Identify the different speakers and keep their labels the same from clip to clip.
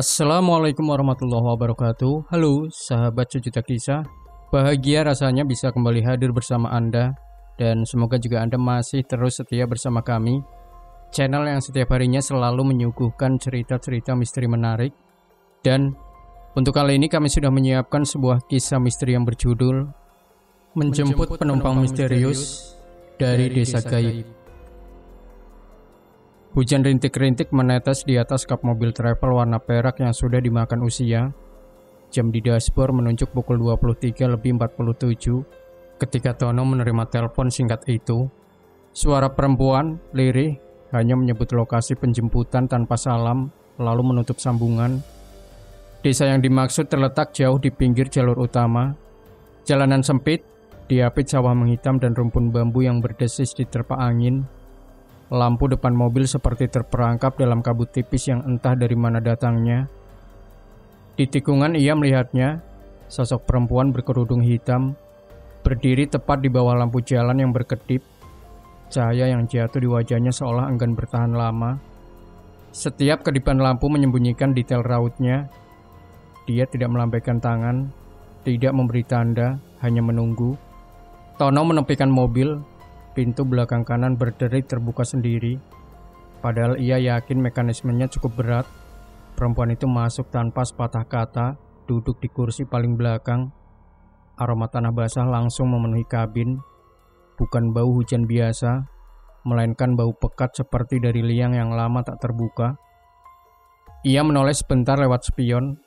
Speaker 1: Assalamualaikum warahmatullahi wabarakatuh. Halo sahabat Sejuta Kisah. Bahagia rasanya bisa kembali hadir bersama Anda. Dan semoga juga Anda masih terus setia bersama kami, channel yang setiap harinya selalu menyuguhkan cerita-cerita misteri menarik. Dan untuk kali ini kami sudah menyiapkan sebuah kisah misteri yang berjudul Menjemput Penumpang Misterius dari Desa Gaib. Hujan rintik-rintik menetes di atas kap mobil travel warna perak yang sudah dimakan usia. Jam di dashboard menunjuk pukul 23:47 ketika Tono menerima telepon singkat itu. Suara perempuan, lirih, hanya menyebut lokasi penjemputan tanpa salam, lalu menutup sambungan. Desa yang dimaksud terletak jauh di pinggir jalur utama. Jalanan sempit, diapit sawah menghitam dan rumpun bambu yang berdesis diterpa angin. Lampu depan mobil seperti terperangkap dalam kabut tipis yang entah dari mana datangnya. Di tikungan ia melihatnya, sosok perempuan berkerudung hitam, berdiri tepat di bawah lampu jalan yang berkedip. Cahaya yang jatuh di wajahnya seolah enggan bertahan lama. Setiap kedipan lampu menyembunyikan detail rautnya. Dia tidak melambaikan tangan, tidak memberi tanda, hanya menunggu. Tono menepikan mobil. Pintu belakang kanan berderit terbuka sendiri. Padahal ia yakin mekanismenya cukup berat. Perempuan itu masuk tanpa sepatah kata, duduk di kursi paling belakang. Aroma tanah basah langsung memenuhi kabin. Bukan bau hujan biasa, melainkan bau pekat seperti dari liang yang lama tak terbuka. Ia menoleh sebentar lewat spion,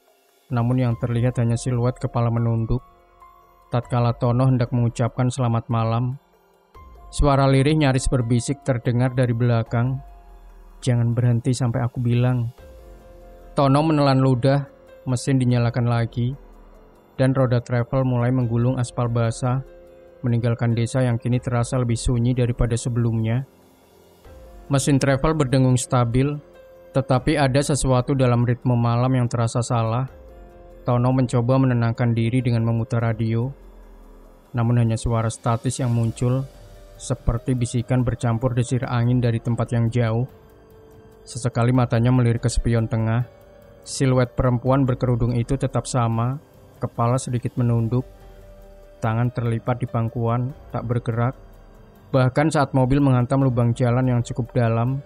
Speaker 1: namun yang terlihat hanya siluet kepala menunduk. Tatkala Tono hendak mengucapkan selamat malam, suara lirih nyaris berbisik terdengar dari belakang. Jangan berhenti sampai aku bilang. Tono menelan ludah, mesin dinyalakan lagi, dan roda travel mulai menggulung aspal basah, meninggalkan desa yang kini terasa lebih sunyi daripada sebelumnya. Mesin travel berdengung stabil, tetapi ada sesuatu dalam ritme malam yang terasa salah. Tono mencoba menenangkan diri dengan memutar radio, namun hanya suara statis yang muncul, seperti bisikan bercampur desir angin dari tempat yang jauh. Sesekali matanya melirik ke spion tengah. Siluet perempuan berkerudung itu tetap sama, kepala sedikit menunduk, tangan terlipat di pangkuan, tak bergerak. Bahkan saat mobil menghantam lubang jalan yang cukup dalam,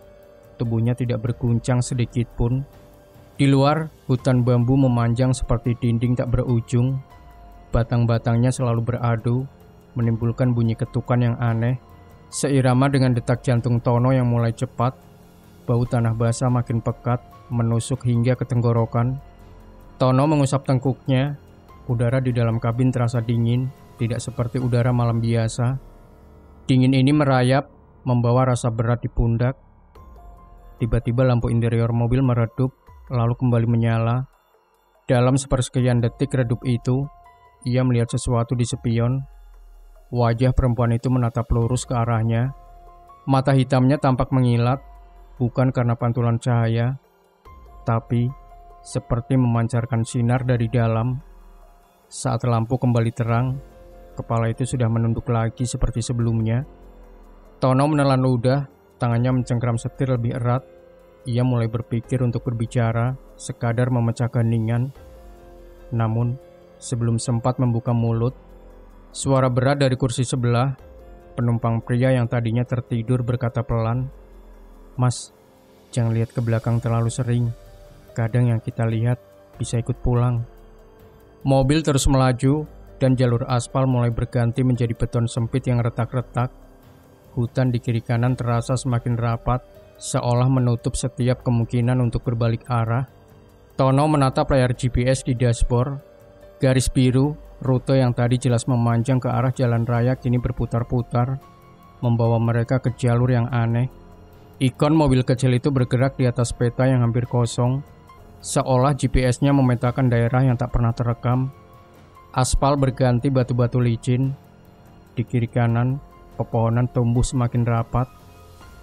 Speaker 1: tubuhnya tidak berguncang sedikit pun. Di luar, hutan bambu memanjang seperti dinding tak berujung. Batang-batangnya selalu beradu, menimbulkan bunyi ketukan yang aneh, seirama dengan detak jantung Tono yang mulai cepat. Bau tanah basah makin pekat, menusuk hingga ke tenggorokan. Tono mengusap tengkuknya. Udara di dalam kabin terasa dingin, tidak seperti udara malam biasa. Dingin ini merayap, membawa rasa berat di pundak. Tiba-tiba lampu interior mobil meredup, lalu kembali menyala. Dalam sepersekian detik redup itu, ia melihat sesuatu di spion. Wajah perempuan itu menatap lurus ke arahnya. Mata hitamnya tampak mengilat, bukan karena pantulan cahaya, tapi seperti memancarkan sinar dari dalam. Saat lampu kembali terang, kepala itu sudah menunduk lagi seperti sebelumnya. Tono menelan ludah, tangannya mencengkram setir lebih erat. Ia mulai berpikir untuk berbicara, sekadar memecah keheningan. Namun, sebelum sempat membuka mulut, suara berat dari kursi sebelah, penumpang pria yang tadinya tertidur berkata pelan, "Mas, jangan lihat ke belakang terlalu sering. Kadang yang kita lihat bisa ikut pulang." Mobil terus melaju, dan jalur aspal mulai berganti menjadi beton sempit yang retak-retak. Hutan di kiri kanan terasa semakin rapat, seolah menutup setiap kemungkinan untuk berbalik arah. Tono menatap layar GPS di dashboard. Garis biru, rute yang tadi jelas memanjang ke arah jalan raya kini berputar-putar, membawa mereka ke jalur yang aneh. Ikon mobil kecil itu bergerak di atas peta yang hampir kosong, seolah GPS-nya memetakan daerah yang tak pernah terekam. Aspal berganti batu-batu licin. Di kiri kanan, pepohonan tumbuh semakin rapat,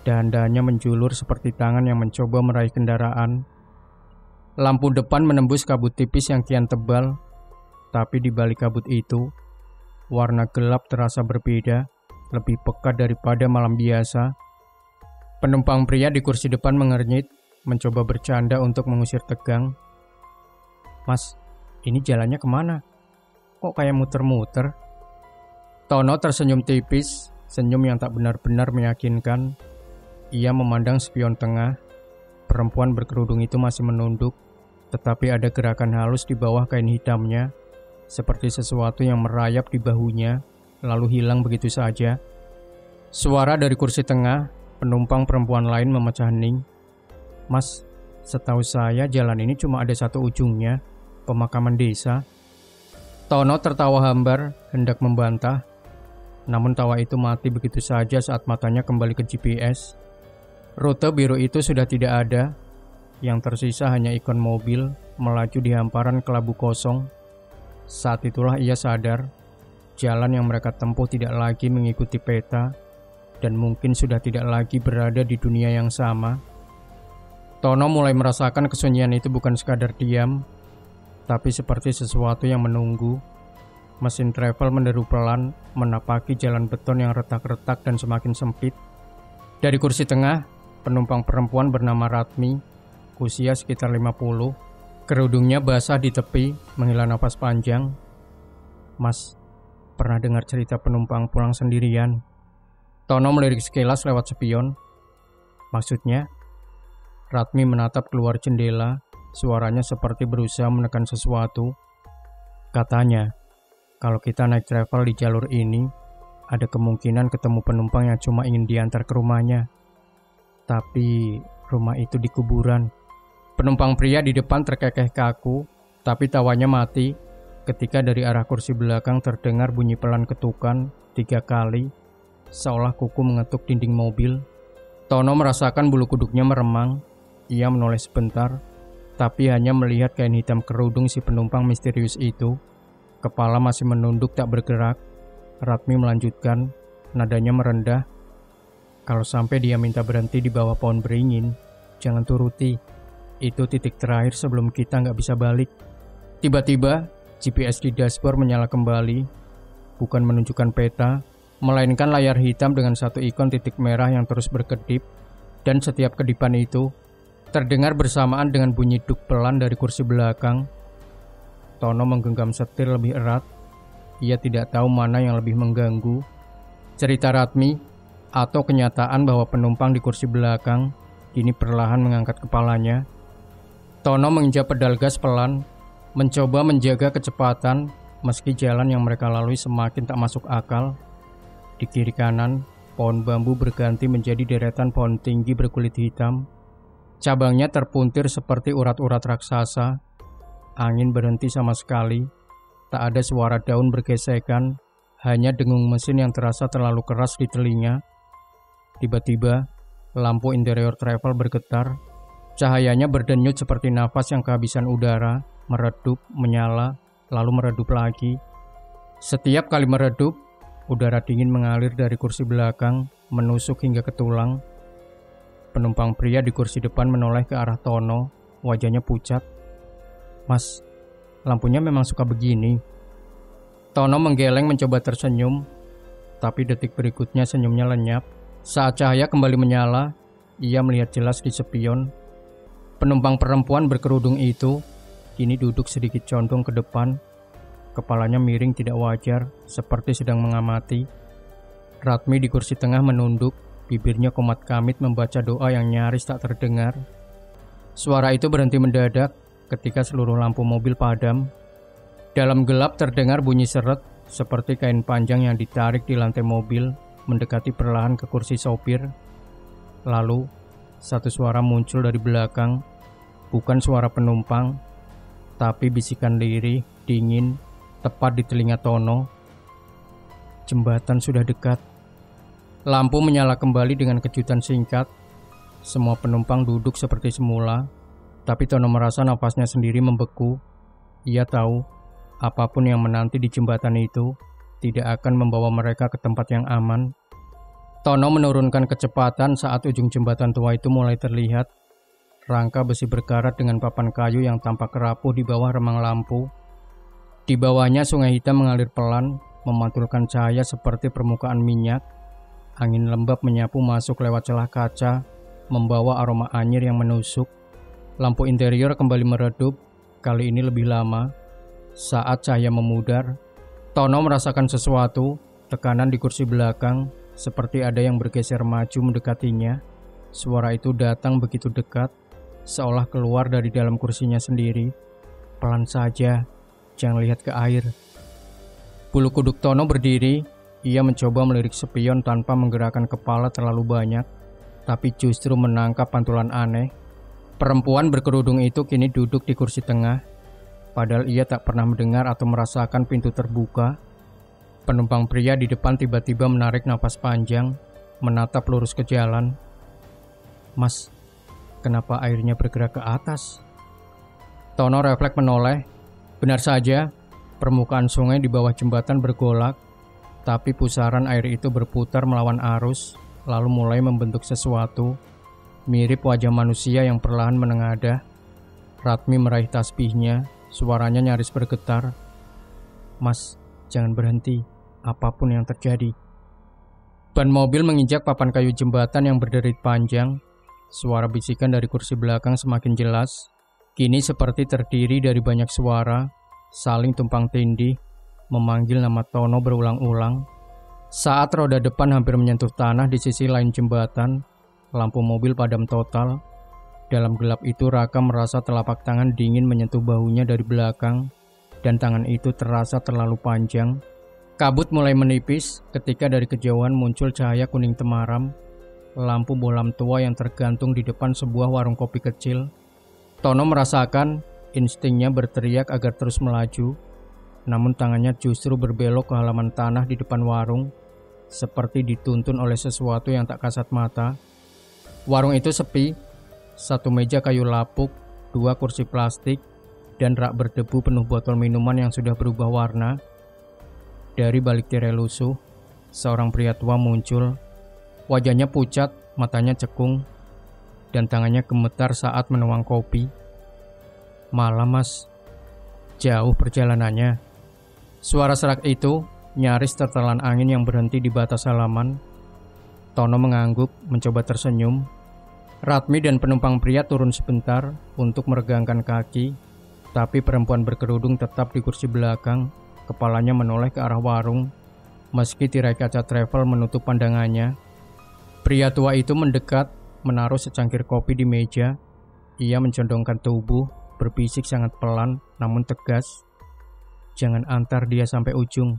Speaker 1: dahan-dahannya menjulur seperti tangan yang mencoba meraih kendaraan. Lampu depan menembus kabut tipis yang kian tebal. Tapi di balik kabut itu, warna gelap terasa berbeda, lebih pekat daripada malam biasa. Penumpang pria di kursi depan mengernyit, mencoba bercanda untuk mengusir tegang. Mas, ini jalannya kemana? Kok kayak muter-muter? Tono tersenyum tipis, senyum yang tak benar-benar meyakinkan. Ia memandang spion tengah. Perempuan berkerudung itu masih menunduk, tetapi ada gerakan halus di bawah kain hitamnya, seperti sesuatu yang merayap di bahunya, lalu hilang begitu saja. Suara dari kursi tengah, penumpang perempuan lain memecah hening. Mas, setahu saya jalan ini cuma ada satu ujungnya, pemakaman desa. Tono tertawa hambar, hendak membantah. Namun tawa itu mati begitu saja saat matanya kembali ke GPS. Rute biru itu sudah tidak ada. Yang tersisa hanya ikon mobil melaju di hamparan kelabu kosong. Saat itulah ia sadar, jalan yang mereka tempuh tidak lagi mengikuti peta, dan mungkin sudah tidak lagi berada di dunia yang sama. Tono mulai merasakan kesunyian itu bukan sekadar diam, tapi seperti sesuatu yang menunggu. Mesin travel menderu pelan, menapaki jalan beton yang retak-retak dan semakin sempit. Dari kursi tengah, penumpang perempuan bernama Ratmi, usia sekitar 50, kerudungnya basah di tepi, menghela nafas panjang. Mas, pernah dengar cerita penumpang pulang sendirian? Tono melirik sekilas lewat spion. Maksudnya? Ratmi menatap keluar jendela, suaranya seperti berusaha menekan sesuatu. Katanya, kalau kita naik travel di jalur ini, ada kemungkinan ketemu penumpang yang cuma ingin diantar ke rumahnya. Tapi rumah itu di kuburan. Penumpang pria di depan terkekeh kaku, tapi tawanya mati ketika dari arah kursi belakang terdengar bunyi pelan ketukan 3 kali, seolah kuku mengetuk dinding mobil. Tono merasakan bulu kuduknya meremang. Ia menoleh sebentar, tapi hanya melihat kain hitam kerudung si penumpang misterius itu. Kepala masih menunduk tak bergerak. Ratmi melanjutkan, nadanya merendah. Kalau sampai dia minta berhenti di bawah pohon beringin, jangan turuti. Itu titik terakhir sebelum kita nggak bisa balik. Tiba-tiba, GPS di dashboard menyala kembali. Bukan menunjukkan peta, melainkan layar hitam dengan satu ikon titik merah yang terus berkedip. Dan setiap kedipan itu terdengar bersamaan dengan bunyi duk pelan dari kursi belakang. Tono menggenggam setir lebih erat. Ia tidak tahu mana yang lebih mengganggu, cerita Ratmi atau kenyataan bahwa penumpang di kursi belakang kini perlahan mengangkat kepalanya. Tono menginjak pedal gas pelan, mencoba menjaga kecepatan meski jalan yang mereka lalui semakin tak masuk akal. Di kiri kanan, pohon bambu berganti menjadi deretan pohon tinggi berkulit hitam. Cabangnya terpuntir seperti urat-urat raksasa. Angin berhenti sama sekali. Tak ada suara daun bergesekan, hanya dengung mesin yang terasa terlalu keras di telinga. Tiba-tiba, lampu interior travel bergetar. Cahayanya berdenyut seperti nafas yang kehabisan udara, meredup, menyala, lalu meredup lagi. Setiap kali meredup, udara dingin mengalir dari kursi belakang, menusuk hingga ke tulang. Penumpang pria di kursi depan menoleh ke arah Tono, wajahnya pucat. Mas, lampunya memang suka begini. Tono menggeleng mencoba tersenyum, tapi detik berikutnya senyumnya lenyap. Saat cahaya kembali menyala, ia melihat jelas di spion. Penumpang perempuan berkerudung itu kini duduk sedikit condong ke depan. Kepalanya miring tidak wajar, seperti sedang mengamati. Ratmi di kursi tengah menunduk, bibirnya komat kamit membaca doa yang nyaris tak terdengar. Suara itu berhenti mendadak ketika seluruh lampu mobil padam. Dalam gelap terdengar bunyi seret, seperti kain panjang yang ditarik di lantai mobil, mendekati perlahan ke kursi sopir. Lalu, satu suara muncul dari belakang, bukan suara penumpang, tapi bisikan lirih, dingin, tepat di telinga Tono. Jembatan sudah dekat. Lampu menyala kembali dengan kejutan singkat. Semua penumpang duduk seperti semula, tapi Tono merasa nafasnya sendiri membeku. Ia tahu, apapun yang menanti di jembatan itu tidak akan membawa mereka ke tempat yang aman. Tono menurunkan kecepatan saat ujung jembatan tua itu mulai terlihat. Rangka besi berkarat dengan papan kayu yang tampak rapuh di bawah remang lampu. Di bawahnya sungai hitam mengalir pelan, memantulkan cahaya seperti permukaan minyak. Angin lembab menyapu masuk lewat celah kaca, membawa aroma anyir yang menusuk. Lampu interior kembali meredup, kali ini lebih lama. Saat cahaya memudar, Tono merasakan sesuatu, tekanan di kursi belakang, seperti ada yang bergeser maju mendekatinya. Suara itu datang begitu dekat, seolah keluar dari dalam kursinya sendiri. Pelan saja, jangan lihat ke air. Bulu kuduk Tono berdiri, ia mencoba melirik spion tanpa menggerakkan kepala terlalu banyak, tapi justru menangkap pantulan aneh. Perempuan berkerudung itu kini duduk di kursi tengah, padahal ia tak pernah mendengar atau merasakan pintu terbuka. Penumpang pria di depan tiba-tiba menarik napas panjang, menatap lurus ke jalan. "Mas, kenapa airnya bergerak ke atas?" Tono refleks menoleh. Benar saja, permukaan sungai di bawah jembatan bergolak, tapi pusaran air itu berputar melawan arus, lalu mulai membentuk sesuatu, mirip wajah manusia yang perlahan menengadah. Ratmi meraih tasbihnya, suaranya nyaris bergetar. "Mas, jangan berhenti, apapun yang terjadi." Ban mobil menginjak papan kayu jembatan yang berderit panjang. Suara bisikan dari kursi belakang semakin jelas. Kini seperti terdiri dari banyak suara, saling tumpang tindih, memanggil nama Tono berulang-ulang. Saat roda depan hampir menyentuh tanah di sisi lain jembatan, lampu mobil padam total. Dalam gelap itu Raka merasa telapak tangan dingin menyentuh bahunya dari belakang, dan tangan itu terasa terlalu panjang. Kabut mulai menipis ketika dari kejauhan muncul cahaya kuning temaram, lampu bohlam tua yang tergantung di depan sebuah warung kopi kecil. Tono merasakan instingnya berteriak agar terus melaju, namun tangannya justru berbelok ke halaman tanah di depan warung, seperti dituntun oleh sesuatu yang tak kasat mata. Warung itu sepi, satu meja kayu lapuk, dua kursi plastik, dan rak berdebu penuh botol minuman yang sudah berubah warna. Dari balik tirai lusuh, seorang pria tua muncul. Wajahnya pucat, matanya cekung, dan tangannya gemetar saat menuang kopi. "Malam, Mas. Jauh perjalanannya." Suara serak itu nyaris tertelan angin yang berhenti di batas halaman. Tono mengangguk, mencoba tersenyum. Ratmi dan penumpang pria turun sebentar untuk meregangkan kaki, tapi perempuan berkerudung tetap di kursi belakang, kepalanya menoleh ke arah warung, meski tirai kaca travel menutup pandangannya. Pria tua itu mendekat, menaruh secangkir kopi di meja. Ia mencondongkan tubuh, berbisik sangat pelan namun tegas. "Jangan antar dia sampai ujung.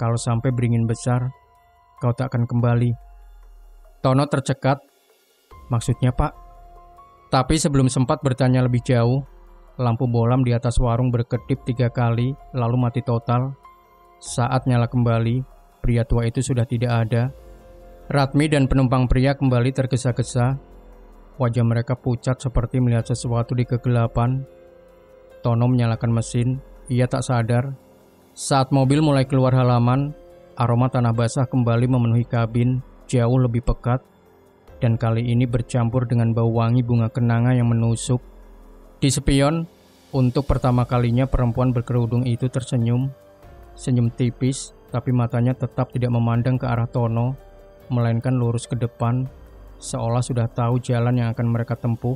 Speaker 1: Kalau sampai beringin besar, kau tak akan kembali." Tono tercekat. "Maksudnya, Pak?" Tapi sebelum sempat bertanya lebih jauh, lampu bohlam di atas warung berkedip 3 kali, lalu mati total. Saat nyala kembali, pria tua itu sudah tidak ada. Ratmi dan penumpang pria kembali tergesa-gesa. Wajah mereka pucat seperti melihat sesuatu di kegelapan. Tono menyalakan mesin, ia tak sadar. Saat mobil mulai keluar halaman, aroma tanah basah kembali memenuhi kabin, jauh lebih pekat, dan kali ini bercampur dengan bau wangi bunga kenanga yang menusuk. Di spion, untuk pertama kalinya perempuan berkerudung itu tersenyum. Senyum tipis, tapi matanya tetap tidak memandang ke arah Tono, melainkan lurus ke depan, seolah sudah tahu jalan yang akan mereka tempuh.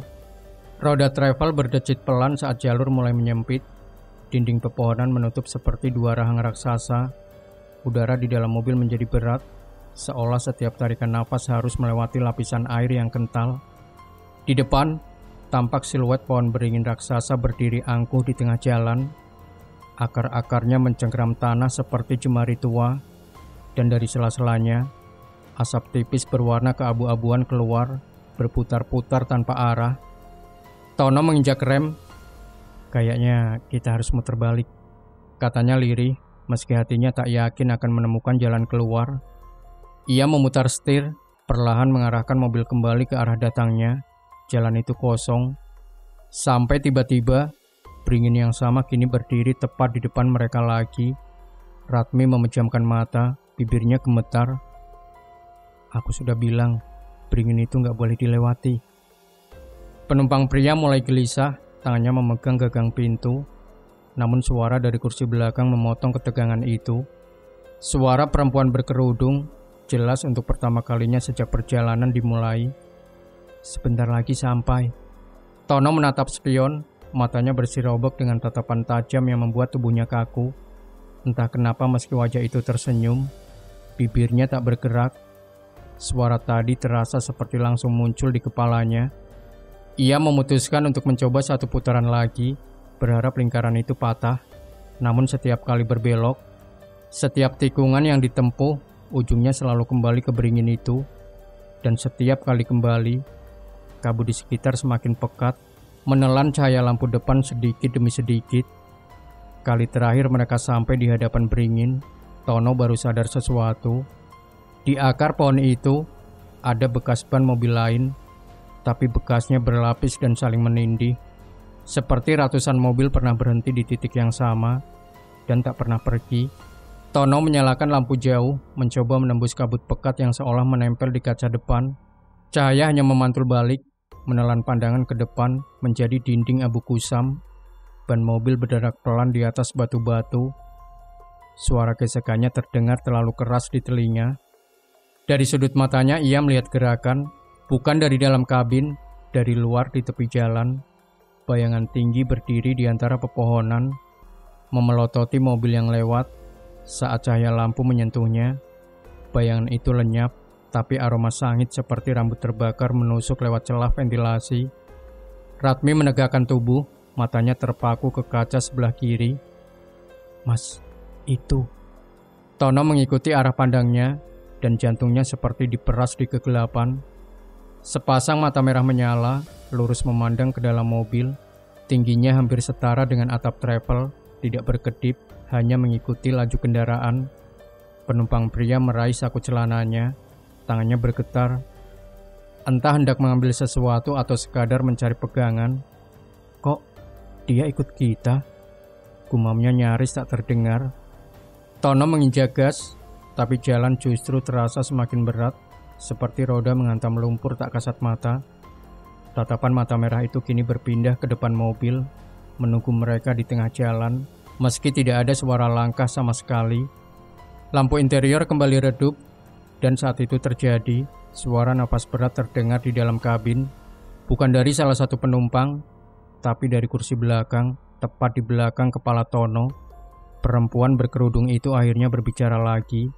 Speaker 1: Roda travel berdecit pelan saat jalur mulai menyempit. Dinding pepohonan menutup seperti 2 rahang raksasa. Udara di dalam mobil menjadi berat, seolah setiap tarikan nafas harus melewati lapisan air yang kental. Di depan, tampak siluet pohon beringin raksasa berdiri angkuh di tengah jalan. Akar-akarnya mencengkeram tanah seperti jemari tua, dan dari sela-selanya, asap tipis berwarna keabu-abuan keluar, berputar-putar tanpa arah. Tono menginjak rem. "Kayaknya kita harus muter balik," katanya lirih, meski hatinya tak yakin akan menemukan jalan keluar. Ia memutar setir, perlahan mengarahkan mobil kembali ke arah datangnya. Jalan itu kosong. Sampai tiba-tiba, beringin yang sama kini berdiri tepat di depan mereka lagi. Ratmi memejamkan mata, bibirnya gemetar. "Aku sudah bilang, beringin itu nggak boleh dilewati." Penumpang pria mulai gelisah, tangannya memegang gagang pintu. Namun suara dari kursi belakang memotong ketegangan itu. Suara perempuan berkerudung, jelas untuk pertama kalinya sejak perjalanan dimulai. "Sebentar lagi sampai." Tono menatap spion, Matanya bersirobek dengan tatapan tajam yang membuat tubuhnya kaku. Entah kenapa meski wajah itu tersenyum, bibirnya tak bergerak. Suara tadi terasa seperti langsung muncul di kepalanya. Ia memutuskan untuk mencoba satu putaran lagi, berharap lingkaran itu patah. Namun setiap kali berbelok, setiap tikungan yang ditempuh, ujungnya selalu kembali ke beringin itu. Dan setiap kali kembali, kabut di sekitar semakin pekat, menelan cahaya lampu depan sedikit demi sedikit. Kali terakhir mereka sampai di hadapan beringin, Tono baru sadar sesuatu. Di akar pohon itu ada bekas ban mobil lain, tapi bekasnya berlapis dan saling menindih. Seperti ratusan mobil pernah berhenti di titik yang sama dan tak pernah pergi. Tono menyalakan lampu jauh, mencoba menembus kabut pekat yang seolah menempel di kaca depan. Cahaya hanya memantul balik, menelan pandangan ke depan menjadi dinding abu kusam. Ban mobil berderak pelan di atas batu-batu. Suara gesekannya terdengar terlalu keras di telinga. Dari sudut matanya ia melihat gerakan, bukan dari dalam kabin, dari luar di tepi jalan. Bayangan tinggi berdiri di antara pepohonan, memelototi mobil yang lewat. Saat cahaya lampu menyentuhnya, bayangan itu lenyap, tapi aroma sangit seperti rambut terbakar menusuk lewat celah ventilasi. Ratmi menegakkan tubuh, matanya terpaku ke kaca sebelah kiri. "Mas, itu." Tono mengikuti arah pandangnya, dan jantungnya seperti diperas di kegelapan. Sepasang mata merah menyala, lurus memandang ke dalam mobil. Tingginya hampir setara dengan atap travel, tidak berkedip, hanya mengikuti laju kendaraan. Penumpang pria meraih saku celananya, tangannya bergetar. Entah hendak mengambil sesuatu atau sekadar mencari pegangan. "Kok dia ikut kita?" Gumamnya nyaris tak terdengar. Tono menginjak gas, tapi jalan justru terasa semakin berat, seperti roda menghantam lumpur tak kasat mata. Tatapan mata merah itu kini berpindah ke depan mobil, menunggu mereka di tengah jalan, meski tidak ada suara langkah sama sekali. Lampu interior kembali redup, dan saat itu terjadi, suara napas berat terdengar di dalam kabin, bukan dari salah satu penumpang, tapi dari kursi belakang, tepat di belakang kepala Tono. Perempuan berkerudung itu akhirnya berbicara lagi.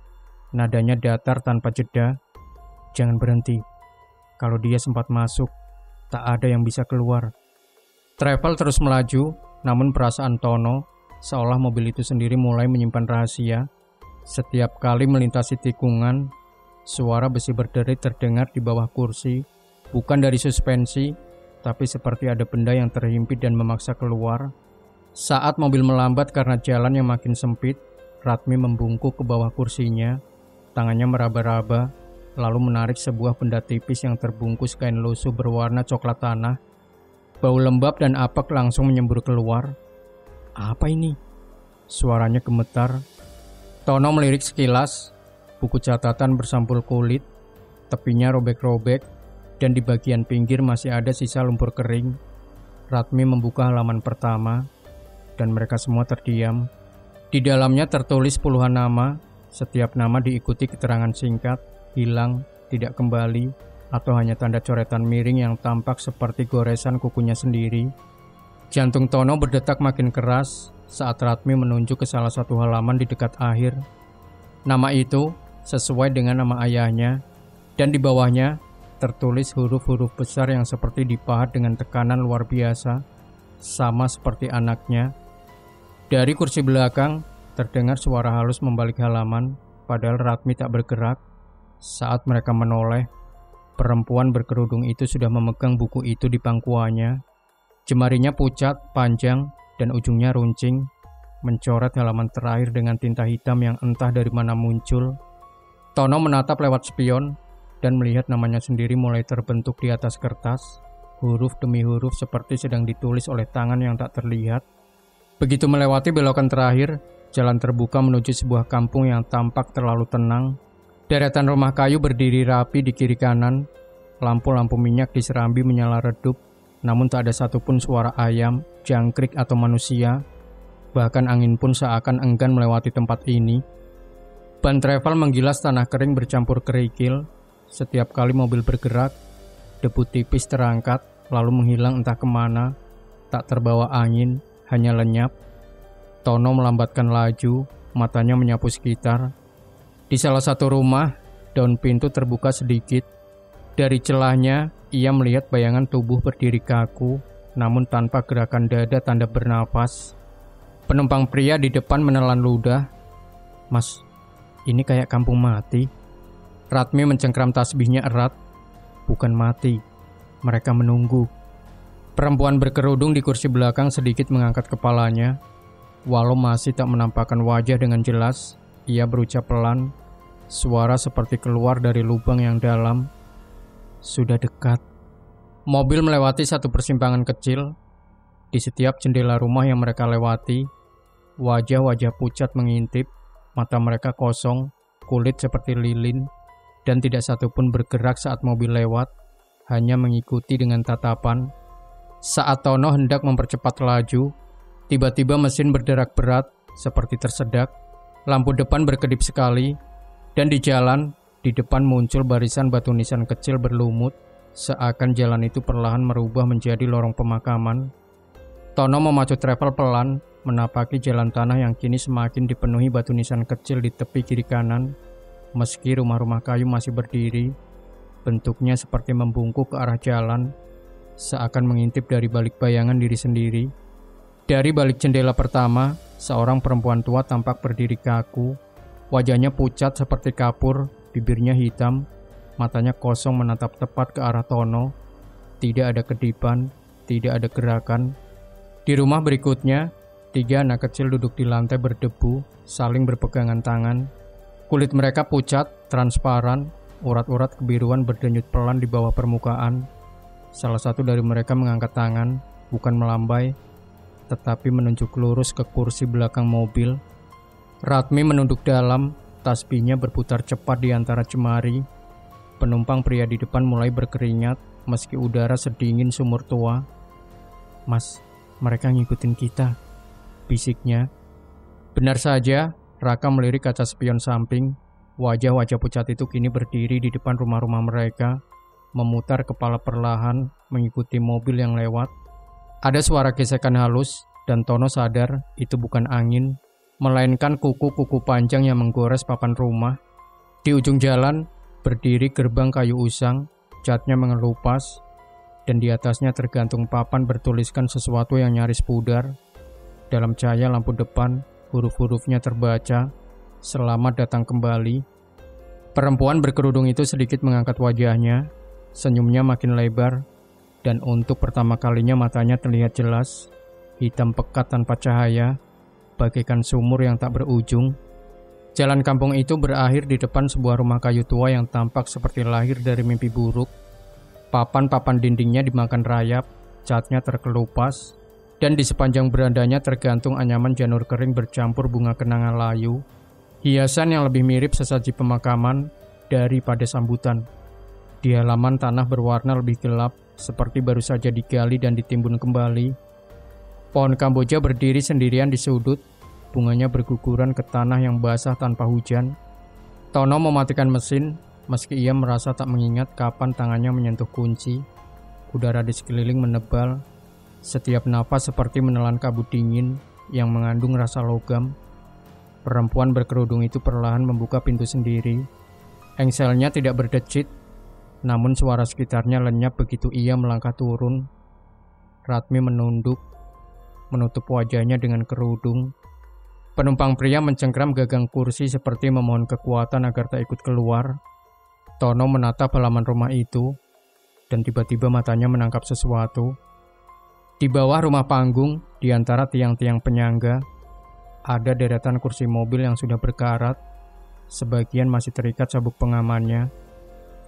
Speaker 1: Nadanya datar tanpa jeda. "Jangan berhenti. Kalau dia sempat masuk, tak ada yang bisa keluar." Travel terus melaju, namun perasaan Tono seolah mobil itu sendiri mulai menyimpan rahasia. Setiap kali melintasi tikungan, suara besi berderit terdengar di bawah kursi, bukan dari suspensi, tapi seperti ada benda yang terhimpit dan memaksa keluar. Saat mobil melambat karena jalan yang makin sempit, Ratmi membungkuk ke bawah kursinya. Tangannya meraba-raba, lalu menarik sebuah benda tipis yang terbungkus kain lusuh berwarna coklat tanah. Bau lembab dan apek langsung menyembur keluar. "Apa ini?" Suaranya gemetar. Tono melirik sekilas. Buku catatan bersampul kulit, tepinya robek-robek, dan di bagian pinggir masih ada sisa lumpur kering. Ratmi membuka halaman pertama, dan mereka semua terdiam. Di dalamnya tertulis puluhan nama. Setiap nama diikuti keterangan singkat, hilang, tidak kembali, atau hanya tanda coretan miring yang tampak seperti goresan kukunya sendiri. Jantung Tono berdetak makin keras saat Ratmi menunjuk ke salah satu halaman di dekat akhir. Nama itu sesuai dengan nama ayahnya, dan di bawahnya tertulis huruf-huruf besar yang seperti dipahat dengan tekanan luar biasa, sama seperti anaknya. Dari kursi belakang, terdengar suara halus membalik halaman, padahal Ratmi tak bergerak. Saat mereka menoleh, perempuan berkerudung itu sudah memegang buku itu di pangkuannya. Jemarinya pucat, panjang, dan ujungnya runcing, mencoret halaman terakhir dengan tinta hitam yang entah dari mana muncul. Tono menatap lewat spion, dan melihat namanya sendiri mulai terbentuk di atas kertas, huruf demi huruf seperti sedang ditulis oleh tangan yang tak terlihat. Begitu melewati belokan terakhir, jalan terbuka menuju sebuah kampung yang tampak terlalu tenang. Deretan rumah kayu berdiri rapi di kiri kanan. Lampu-lampu minyak di serambi menyala redup, namun tak ada satupun suara ayam, jangkrik atau manusia. Bahkan angin pun seakan enggan melewati tempat ini. Ban travel menggilas tanah kering bercampur kerikil. Setiap kali mobil bergerak, debu tipis terangkat, lalu menghilang entah kemana. tak terbawa angin, hanya lenyap. Tono melambatkan laju, matanya menyapu sekitar. Di salah satu rumah, daun pintu terbuka sedikit. Dari celahnya, ia melihat bayangan tubuh berdiri kaku, namun tanpa gerakan dada tanda bernapas. Penumpang pria di depan menelan ludah. "Mas, ini kayak kampung mati." Ratmi mencengkram tasbihnya erat. "Bukan mati, mereka menunggu." Perempuan berkerudung di kursi belakang sedikit mengangkat kepalanya. Walau masih tak menampakkan wajah dengan jelas, ia berucap pelan, suara seperti keluar dari lubang yang dalam. "Sudah dekat." Mobil melewati satu persimpangan kecil. Di setiap jendela rumah yang mereka lewati, wajah-wajah pucat mengintip, mata mereka kosong, kulit seperti lilin, dan tidak satupun bergerak saat mobil lewat, hanya mengikuti dengan tatapan. Saat Tono hendak mempercepat laju, tiba-tiba mesin berderak berat, seperti tersedak, lampu depan berkedip sekali, dan di jalan, di depan muncul barisan batu nisan kecil berlumut, seakan jalan itu perlahan merubah menjadi lorong pemakaman. Tono memacu travel pelan, menapaki jalan tanah yang kini semakin dipenuhi batu nisan kecil di tepi kiri kanan. Meski rumah-rumah kayu masih berdiri, bentuknya seperti membungkuk ke arah jalan, seakan mengintip dari balik bayangan diri sendiri. Dari balik jendela pertama, seorang perempuan tua tampak berdiri kaku. Wajahnya pucat seperti kapur, bibirnya hitam, matanya kosong menatap tepat ke arah Tono. Tidak ada kedipan, tidak ada gerakan. Di rumah berikutnya, 3 anak kecil duduk di lantai berdebu, saling berpegangan tangan. Kulit mereka pucat, transparan, urat-urat kebiruan berdenyut pelan di bawah permukaan. Salah satu dari mereka mengangkat tangan, bukan melambai, tetapi menunjuk lurus ke kursi belakang mobil. Ratmi menunduk dalam, tasbihnya berputar cepat di antara cemari. Penumpang pria di depan mulai berkeringat, meski udara sedingin sumur tua. "Mas, mereka ngikutin kita," bisiknya. Benar saja, Raka melirik kaca spion samping. Wajah-wajah pucat itu kini berdiri di depan rumah-rumah mereka, memutar kepala perlahan, mengikuti mobil yang lewat. Ada suara gesekan halus, dan Tono sadar itu bukan angin, melainkan kuku-kuku panjang yang menggores papan rumah. Di ujung jalan, berdiri gerbang kayu usang, catnya mengelupas, dan di atasnya tergantung papan bertuliskan sesuatu yang nyaris pudar. Dalam cahaya lampu depan, huruf-hurufnya terbaca, "Selamat datang kembali." Perempuan berkerudung itu sedikit mengangkat wajahnya, senyumnya makin lebar, dan untuk pertama kalinya matanya terlihat jelas, hitam pekat tanpa cahaya, bagaikan sumur yang tak berujung. Jalan kampung itu berakhir di depan sebuah rumah kayu tua yang tampak seperti lahir dari mimpi buruk. Papan-papan dindingnya dimakan rayap, catnya terkelupas, dan di sepanjang berandanya tergantung anyaman janur kering bercampur bunga kenangan layu, hiasan yang lebih mirip sesaji pemakaman daripada sambutan. Di halaman tanah berwarna lebih gelap, seperti baru saja digali dan ditimbun kembali. Pohon kamboja berdiri sendirian di sudut, bunganya berguguran ke tanah yang basah tanpa hujan. Tono mematikan mesin, meski ia merasa tak mengingat kapan tangannya menyentuh kunci. Udara di sekeliling menebal, setiap napas seperti menelan kabut dingin yang mengandung rasa logam. Perempuan berkerudung itu perlahan membuka pintu sendiri. Engselnya tidak berdecit, namun suara sekitarnya lenyap begitu ia melangkah turun. Ratmi menunduk, menutup wajahnya dengan kerudung. Penumpang pria mencengkram gagang kursi seperti memohon kekuatan agar tak ikut keluar. Tono menatap halaman rumah itu, dan tiba-tiba matanya menangkap sesuatu. Di bawah rumah panggung, di antara tiang-tiang penyangga, ada deretan kursi mobil yang sudah berkarat, sebagian masih terikat sabuk pengamannya.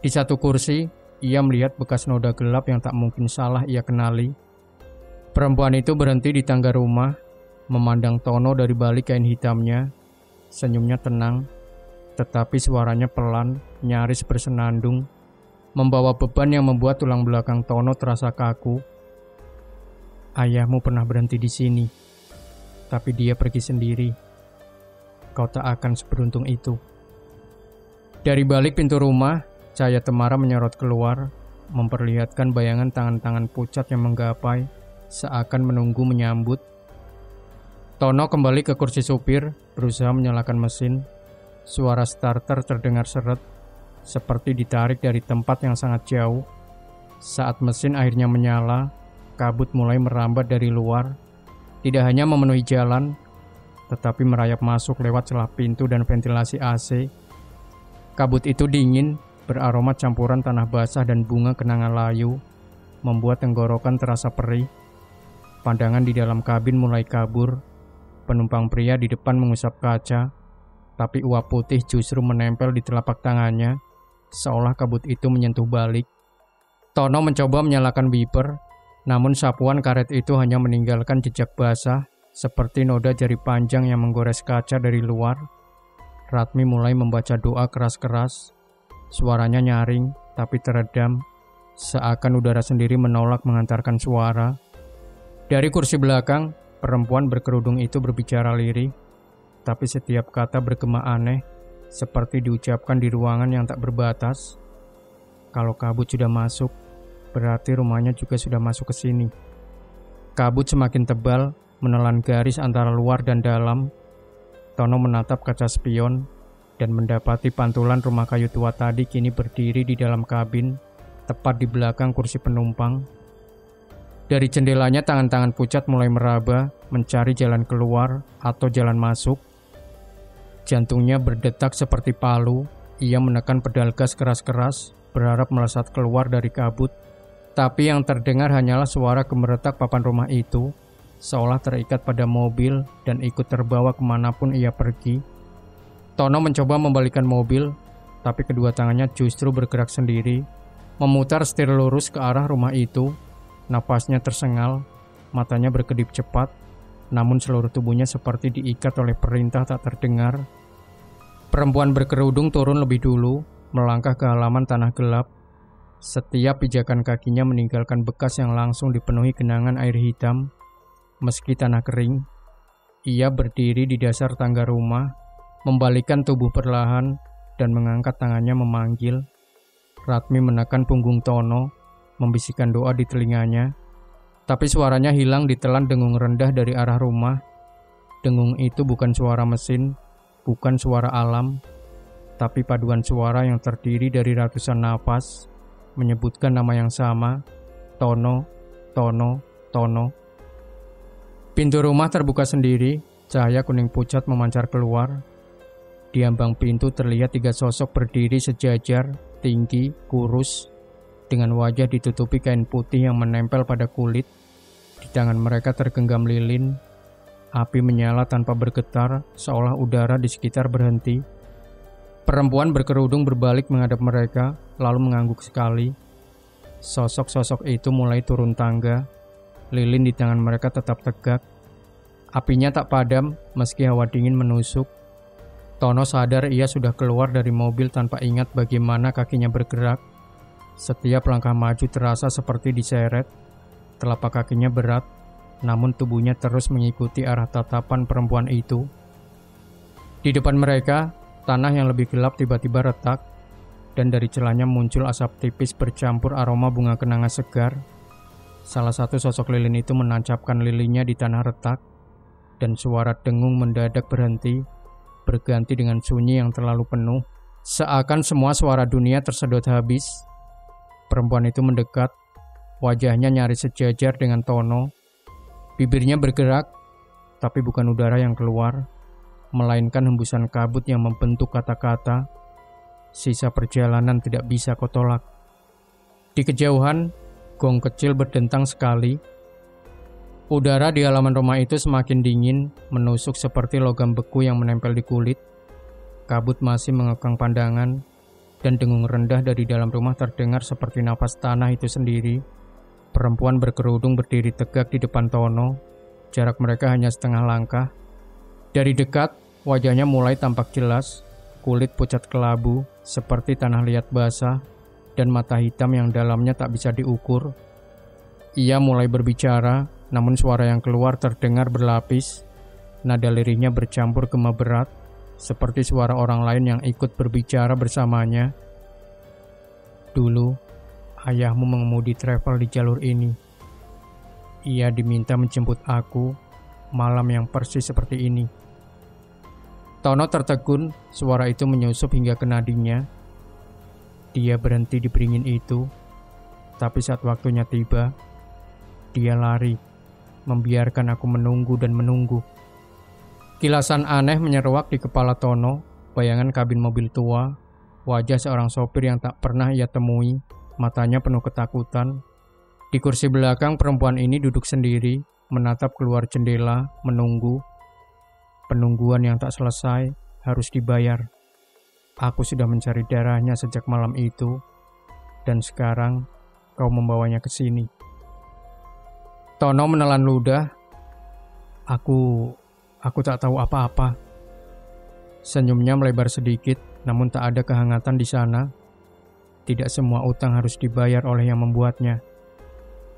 Speaker 1: Di satu kursi, ia melihat bekas noda gelap yang tak mungkin salah ia kenali. Perempuan itu berhenti di tangga rumah, memandang Tono dari balik kain hitamnya. Senyumnya tenang, tetapi suaranya pelan, nyaris bersenandung, membawa beban yang membuat tulang belakang Tono terasa kaku. "Ayahmu pernah berhenti di sini, tapi dia pergi sendiri. Kau tak akan seberuntung itu." Dari balik pintu rumah, cahaya temara menyorot keluar, memperlihatkan bayangan tangan-tangan pucat yang menggapai. seakan menunggu menyambut. Tono kembali ke kursi supir, berusaha menyalakan mesin. Suara starter terdengar seret, seperti ditarik dari tempat yang sangat jauh. Saat mesin akhirnya menyala, kabut mulai merambat dari luar. Tidak hanya memenuhi jalan, tetapi merayap masuk lewat celah pintu dan ventilasi AC. Kabut itu dingin, beraroma campuran tanah basah dan bunga kenanga layu, membuat tenggorokan terasa perih. Pandangan di dalam kabin mulai kabur. Penumpang pria di depan mengusap kaca, tapi uap putih justru menempel di telapak tangannya, seolah kabut itu menyentuh balik. Tono mencoba menyalakan wiper, namun sapuan karet itu hanya meninggalkan jejak basah, seperti noda jari panjang yang menggores kaca dari luar. Ratmi mulai membaca doa keras-keras. Suaranya nyaring, tapi teredam, seakan udara sendiri menolak mengantarkan suara. Dari kursi belakang, perempuan berkerudung itu berbicara lirih, tapi setiap kata bergema aneh, seperti diucapkan di ruangan yang tak berbatas. Kalau kabut sudah masuk, berarti rumahnya juga sudah masuk ke sini. Kabut semakin tebal, menelan garis antara luar dan dalam. Tono menatap kaca spion dan mendapati pantulan rumah kayu tua tadi kini berdiri di dalam kabin, tepat di belakang kursi penumpang. Dari jendelanya tangan-tangan pucat mulai meraba, mencari jalan keluar atau jalan masuk. Jantungnya berdetak seperti palu. Ia menekan pedal gas keras-keras, berharap melesat keluar dari kabut. Tapi yang terdengar hanyalah suara gemeretak papan rumah itu, seolah terikat pada mobil dan ikut terbawa kemanapun ia pergi. Tono mencoba membalikan mobil, tapi kedua tangannya justru bergerak sendiri, memutar setir lurus ke arah rumah itu. Napasnya tersengal, matanya berkedip cepat, namun seluruh tubuhnya seperti diikat oleh perintah tak terdengar. Perempuan berkerudung turun lebih dulu, melangkah ke halaman tanah gelap. Setiap pijakan kakinya meninggalkan bekas yang langsung dipenuhi genangan air hitam. Meski tanah kering, ia berdiri di dasar tangga rumah, membalikkan tubuh perlahan dan mengangkat tangannya memanggil. Ratmi menekan punggung Tono, membisikkan doa di telinganya, tapi suaranya hilang ditelan dengung rendah dari arah rumah. Dengung itu bukan suara mesin, bukan suara alam, tapi paduan suara yang terdiri dari ratusan napas, menyebutkan nama yang sama, Tono, Tono, Tono. Pintu rumah terbuka sendiri, cahaya kuning pucat memancar keluar. Di ambang pintu terlihat 3 sosok berdiri sejajar, tinggi, kurus, dengan wajah ditutupi kain putih yang menempel pada kulit. Di tangan mereka tergenggam lilin. Api menyala tanpa bergetar, seolah udara di sekitar berhenti. Perempuan berkerudung berbalik menghadap mereka, lalu mengangguk sekali. Sosok-sosok itu mulai turun tangga. Lilin di tangan mereka tetap tegak. Apinya tak padam meski hawa dingin menusuk. Tono sadar ia sudah keluar dari mobil tanpa ingat bagaimana kakinya bergerak. Setiap langkah maju terasa seperti diseret. Telapak kakinya berat, namun tubuhnya terus mengikuti arah tatapan perempuan itu. Di depan mereka, tanah yang lebih gelap tiba-tiba retak, dan dari celahnya muncul asap tipis bercampur aroma bunga kenanga segar. Salah satu sosok lilin itu menancapkan lilinnya di tanah retak, dan suara dengung mendadak berhenti, berganti dengan sunyi yang terlalu penuh. Seakan semua suara dunia tersedot habis. Perempuan itu mendekat, wajahnya nyaris sejajar dengan Tono. Bibirnya bergerak, tapi bukan udara yang keluar, melainkan hembusan kabut yang membentuk kata-kata. Sisa perjalanan tidak bisa kau tolak. Di kejauhan, gong kecil berdentang sekali. Udara di halaman rumah itu semakin dingin, menusuk seperti logam beku yang menempel di kulit. Kabut masih mengekang pandangan, dan dengung rendah dari dalam rumah terdengar seperti napas tanah itu sendiri. Perempuan berkerudung berdiri tegak di depan Tono. Jarak mereka hanya setengah langkah. Dari dekat, wajahnya mulai tampak jelas. Kulit pucat kelabu, seperti tanah liat basah, dan mata hitam yang dalamnya tak bisa diukur. Ia mulai berbicara, namun suara yang keluar terdengar berlapis. Nada lirihnya bercampur gema berat, seperti suara orang lain yang ikut berbicara bersamanya. Dulu, ayahmu mengemudi travel di jalur ini. Ia diminta menjemput aku malam yang persis seperti ini. Tono tertegun, suara itu menyusup hingga ke nadinya. Dia berhenti di beringin itu, tapi saat waktunya tiba, dia lari, membiarkan aku menunggu dan menunggu. Kilasan aneh menyeruak di kepala Tono, bayangan kabin mobil tua, wajah seorang sopir yang tak pernah ia temui, matanya penuh ketakutan. Di kursi belakang perempuan ini duduk sendiri, menatap keluar jendela, menunggu. Penungguan yang tak selesai harus dibayar. Aku sudah mencari darahnya sejak malam itu, dan sekarang kau membawanya ke sini. Tono menelan ludah. Aku tak tahu apa-apa. Senyumnya melebar sedikit, namun tak ada kehangatan di sana. Tidak semua utang harus dibayar oleh yang membuatnya.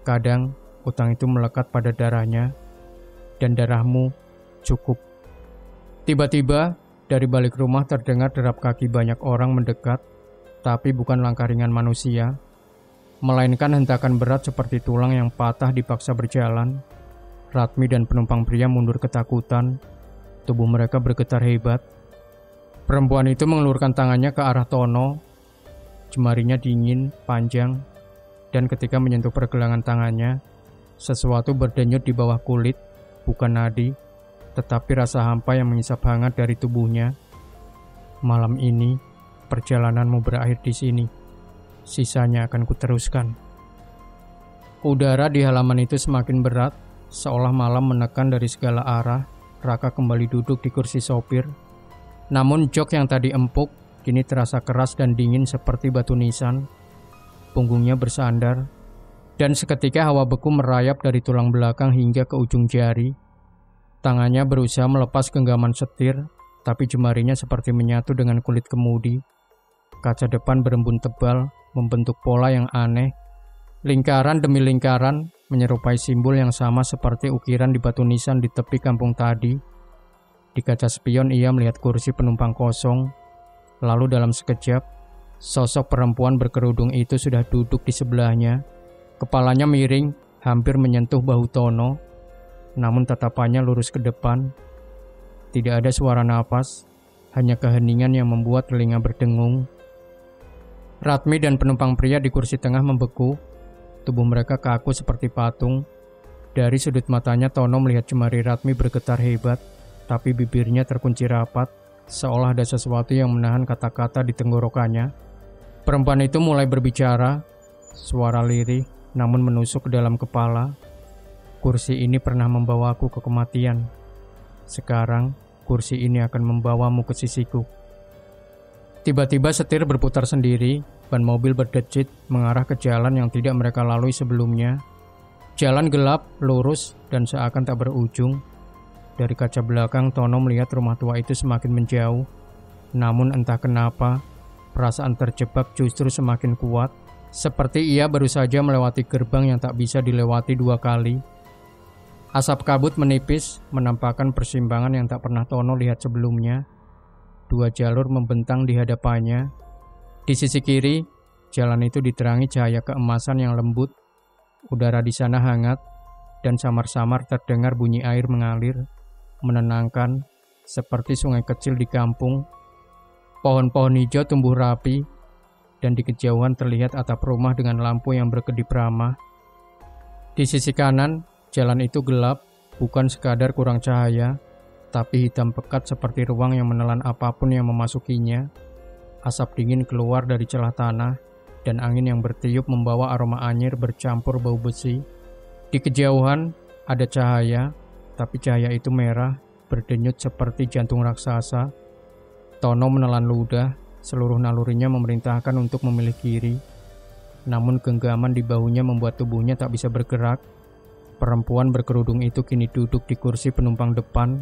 Speaker 1: Kadang utang itu melekat pada darahnya, dan darahmu cukup. Tiba-tiba, dari balik rumah terdengar derap kaki banyak orang mendekat, tapi bukan langkah ringan manusia, melainkan hentakan berat seperti tulang yang patah dipaksa berjalan. Ratmi dan penumpang pria mundur ketakutan, tubuh mereka bergetar hebat. Perempuan itu mengelurkan tangannya ke arah Tono, jemarinya dingin, panjang, dan ketika menyentuh pergelangan tangannya, sesuatu berdenyut di bawah kulit, bukan nadi, tetapi rasa hampa yang mengisap hangat dari tubuhnya. Malam ini, perjalananmu berakhir di sini. Sisanya akan kuteruskan. Udara di halaman itu semakin berat, seolah malam menekan dari segala arah. Raka kembali duduk di kursi sopir. Namun jok yang tadi empuk, kini terasa keras dan dingin seperti batu nisan. Punggungnya bersandar, dan seketika hawa beku merayap dari tulang belakang hingga ke ujung jari. Tangannya berusaha melepas genggaman setir, tapi jemarinya seperti menyatu dengan kulit kemudi. Kaca depan berembun tebal, membentuk pola yang aneh. Lingkaran demi lingkaran, menyerupai simbol yang sama seperti ukiran di batu nisan di tepi kampung tadi. Di kaca spion ia melihat kursi penumpang kosong. Lalu dalam sekejap, sosok perempuan berkerudung itu sudah duduk di sebelahnya. Kepalanya miring, hampir menyentuh bahu Tono. Namun tatapannya lurus ke depan. Tidak ada suara napas, hanya keheningan yang membuat telinga berdengung. Ratmi dan penumpang pria di kursi tengah membeku. Tubuh mereka kaku seperti patung. Dari sudut matanya Tono melihat jemari Ratmi bergetar hebat, tapi bibirnya terkunci rapat, seolah ada sesuatu yang menahan kata-kata di tenggorokannya. Perempuan itu mulai berbicara, suara lirih namun menusuk ke dalam kepala. Kursi ini pernah membawaku ke kematian. Sekarang, kursi ini akan membawamu ke sisiku. Tiba-tiba setir berputar sendiri, ban mobil berdecit mengarah ke jalan yang tidak mereka lalui sebelumnya. Jalan gelap, lurus, dan seakan tak berujung. Dari kaca belakang, Tono melihat rumah tua itu semakin menjauh. Namun entah kenapa, perasaan terjebak justru semakin kuat. Seperti ia baru saja melewati gerbang yang tak bisa dilewati dua kali. Asap kabut menipis, menampakkan persimpangan yang tak pernah Tono lihat sebelumnya. Dua jalur membentang di hadapannya. Di sisi kiri, jalan itu diterangi cahaya keemasan yang lembut. Udara di sana hangat, dan samar-samar terdengar bunyi air mengalir, menenangkan, seperti sungai kecil di kampung. Pohon-pohon hijau tumbuh rapi, dan di kejauhan terlihat atap rumah dengan lampu yang berkedip ramah. Di sisi kanan, jalan itu gelap, bukan sekadar kurang cahaya, tapi hitam pekat seperti ruang yang menelan apapun yang memasukinya. Asap dingin keluar dari celah tanah, dan angin yang bertiup membawa aroma anyir bercampur bau besi. Di kejauhan, ada cahaya, tapi cahaya itu merah, berdenyut seperti jantung raksasa. Tono menelan ludah, seluruh nalurinya memerintahkan untuk memilih kiri. Namun genggaman di bahunya membuat tubuhnya tak bisa bergerak. Perempuan berkerudung itu kini duduk di kursi penumpang depan,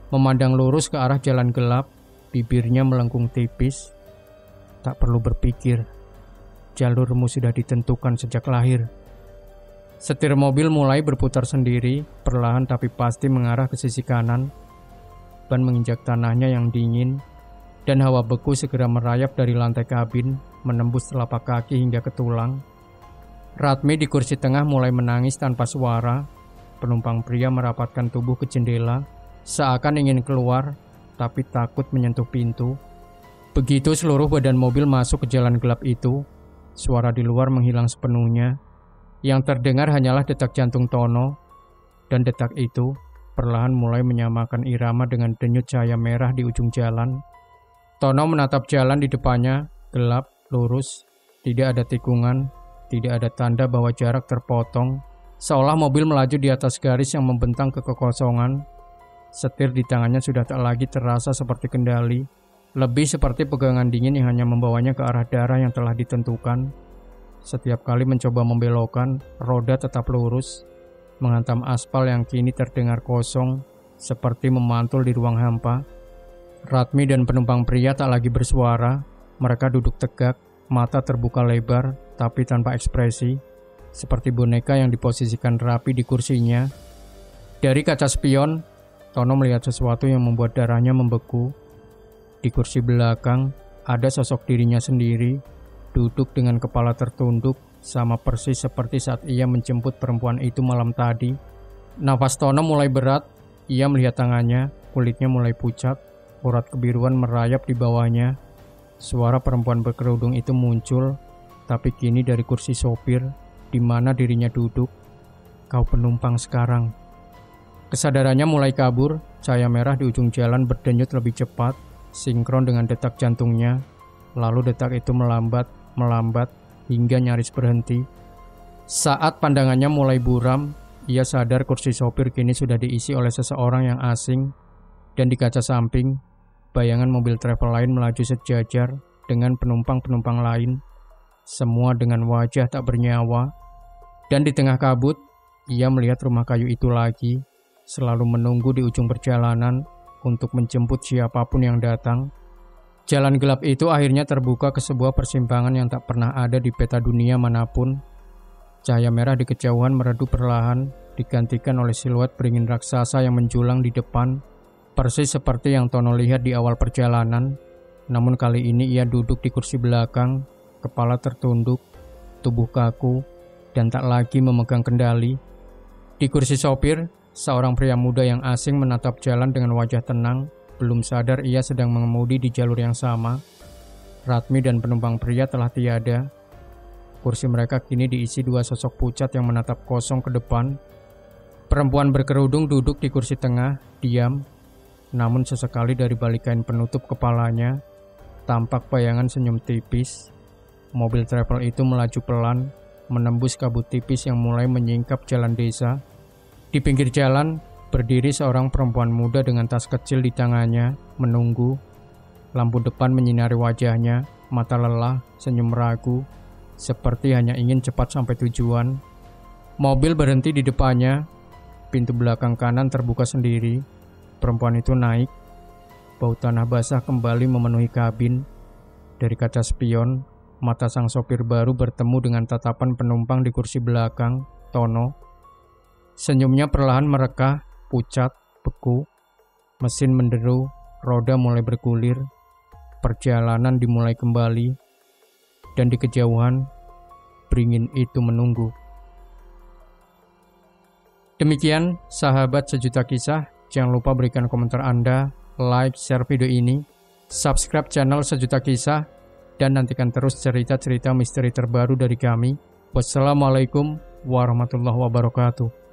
Speaker 1: memandang lurus ke arah jalan gelap, bibirnya melengkung tipis. Tak perlu berpikir, jalurmu sudah ditentukan sejak lahir. Setir mobil mulai berputar sendiri, perlahan tapi pasti mengarah ke sisi kanan. Ban menginjak tanahnya yang dingin, dan hawa beku segera merayap dari lantai kabin, menembus telapak kaki hingga ke tulang. Ratmi di kursi tengah mulai menangis tanpa suara. Penumpang pria merapatkan tubuh ke jendela, seakan ingin keluar, tapi takut menyentuh pintu. Begitu seluruh badan mobil masuk ke jalan gelap itu, suara di luar menghilang sepenuhnya. Yang terdengar hanyalah detak jantung Tono, dan detak itu perlahan mulai menyamakan irama dengan denyut cahaya merah di ujung jalan. Tono menatap jalan di depannya, gelap, lurus, tidak ada tikungan, tidak ada tanda bahwa jarak terpotong, seolah mobil melaju di atas garis yang membentang ke kekosongan. Setir di tangannya sudah tak lagi terasa seperti kendali, lebih seperti pegangan dingin yang hanya membawanya ke arah darah yang telah ditentukan. Setiap kali mencoba membelokkan, roda tetap lurus, menghantam aspal yang kini terdengar kosong, seperti memantul di ruang hampa. Ratmi dan penumpang pria tak lagi bersuara, mereka duduk tegak, mata terbuka lebar, tapi tanpa ekspresi, seperti boneka yang diposisikan rapi di kursinya. Dari kaca spion, Tono melihat sesuatu yang membuat darahnya membeku. Di kursi belakang, ada sosok dirinya sendiri, duduk dengan kepala tertunduk, sama persis seperti saat ia menjemput perempuan itu malam tadi. Nafas Tono mulai berat, ia melihat tangannya, kulitnya mulai pucat, urat kebiruan merayap di bawahnya. Suara perempuan berkerudung itu muncul, tapi kini dari kursi sopir, di mana dirinya duduk. Kau penumpang sekarang. Kesadarannya mulai kabur, cahaya merah di ujung jalan berdenyut lebih cepat, sinkron dengan detak jantungnya. Lalu detak itu melambat, hingga nyaris berhenti. Saat pandangannya mulai buram, ia sadar kursi sopir kini sudah diisi oleh seseorang yang asing, dan di kaca samping, bayangan mobil travel lain melaju sejajar dengan penumpang-penumpang lain, semua dengan wajah tak bernyawa. Dan di tengah kabut, ia melihat rumah kayu itu lagi, selalu menunggu di ujung perjalanan untuk menjemput siapapun yang datang. Jalan gelap itu akhirnya terbuka ke sebuah persimpangan yang tak pernah ada di peta dunia manapun. Cahaya merah di kejauhan meredup perlahan, digantikan oleh siluet beringin raksasa yang menjulang di depan, persis seperti yang Tono lihat di awal perjalanan. Namun kali ini ia duduk di kursi belakang, kepala tertunduk, tubuh kaku, dan tak lagi memegang kendali. Di kursi sopir, seorang pria muda yang asing menatap jalan dengan wajah tenang. Belum sadar ia sedang mengemudi di jalur yang sama. Ratmi dan penumpang pria telah tiada. Kursi mereka kini diisi dua sosok pucat yang menatap kosong ke depan. Perempuan berkerudung duduk di kursi tengah, diam. Namun sesekali dari balik kain penutup kepalanya, tampak bayangan senyum tipis. Mobil travel itu melaju pelan, menembus kabut tipis yang mulai menyingkap jalan desa. Di pinggir jalan, berdiri seorang perempuan muda dengan tas kecil di tangannya, menunggu. Lampu depan menyinari wajahnya, mata lelah, senyum ragu, seperti hanya ingin cepat sampai tujuan. Mobil berhenti di depannya, pintu belakang kanan terbuka sendiri. Perempuan itu naik, bau tanah basah kembali memenuhi kabin. Dari kaca spion, mata sang sopir baru bertemu dengan tatapan penumpang di kursi belakang, Tono. Senyumnya perlahan merekah, pucat, beku, mesin menderu, roda mulai bergulir, perjalanan dimulai kembali, dan di kejauhan, beringin itu menunggu. Demikian, sahabat sejuta kisah, jangan lupa berikan komentar Anda, like, share video ini, subscribe channel Sejuta Kisah, dan nantikan terus cerita-cerita misteri terbaru dari kami. Wassalamualaikum warahmatullahi wabarakatuh.